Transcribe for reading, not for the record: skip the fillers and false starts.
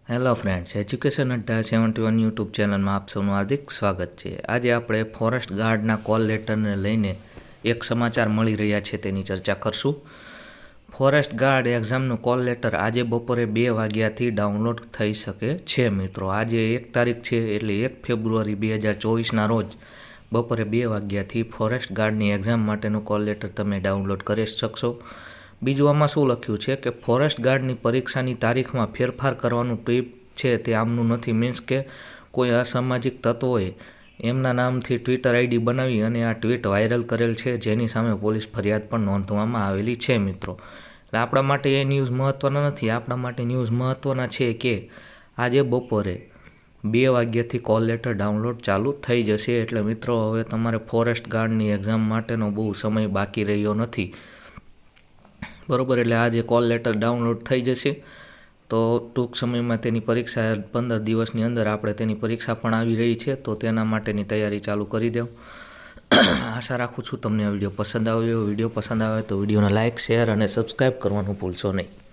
Hello friends, education અડ્ડા 71 YouTube ચેનલમાં આપ સૌનું હાર્દિક સ્વાગત છે। આજે આપણે ફોરેસ્ટ ગાર્ડના કોલ લેટરને લઈને એક સમાચાર મળી રહ્યા છે તેની ચર્ચા કરશું। ફોરેસ્ટ ગાર્ડ એક્ઝામનું કોલ લેટર આજે બપોરે 2 વાગ્યાથી ડાઉનલોડ થઈ શકે છે। મિત્રો, આજે 1 તારીખ છે એટલે 1 ફેબ્રુઆરી 2024ના રોજ બપોરે 2 વાગ્યાથી ફોરેસ્ટ ગાર્ડની એક્ઝામ માટેનું કોલ લેટર તમે ડાઉનલોડ કરી શકશો। બીજું આમાં શું લખ્યું છે કે ફોરેસ્ટ ગાર્ડની પરીક્ષાની તારીખમાં ફેરફાર કરવાનું ટ્વીટ છે તે આમનું નથી। મીન્સ કે કોઈ અસામાજિક તત્વોએ એમના નામથી ટ્વિટર આઈડી બનાવી અને આ ટ્વીટ વાયરલ કરેલ છે, જેની સામે પોલીસ ફરિયાદ પણ નોંધવામાં આવેલી છે। મિત્રો, એટલે આપણા માટે એ ન્યૂઝ મહત્ત્વના નથી, આપણા માટે ન્યૂઝ મહત્ત્વના છે કે આજે બપોરે 2 વાગ્યાથી કોલ લેટર ડાઉનલોડ ચાલુ થઈ જશે। એટલે મિત્રો, હવે તમારે ફોરેસ્ટ ગાર્ડની એક્ઝામ માટેનો બહુ સમય બાકી રહ્યો નથી, બરાબર। એટલે આજે કોલ લેટર ડાઉનલોડ થઈ જશે તો ટૂંક સમયમાં તેની પરીક્ષા 15 દિવસની અંદર આપણે તેની પરીક્ષા પણ આવી રહી છે, તો તેના માટેની તૈયારી ચાલુ કરી દો। આશા રાખું છું તમને આ વિડીયો પસંદ આવ્યો। વિડીયો પસંદ આવે તો વિડીયોને લાઇક, શેર અને સબસ્ક્રાઈબ કરવાનું ભૂલશો નહીં।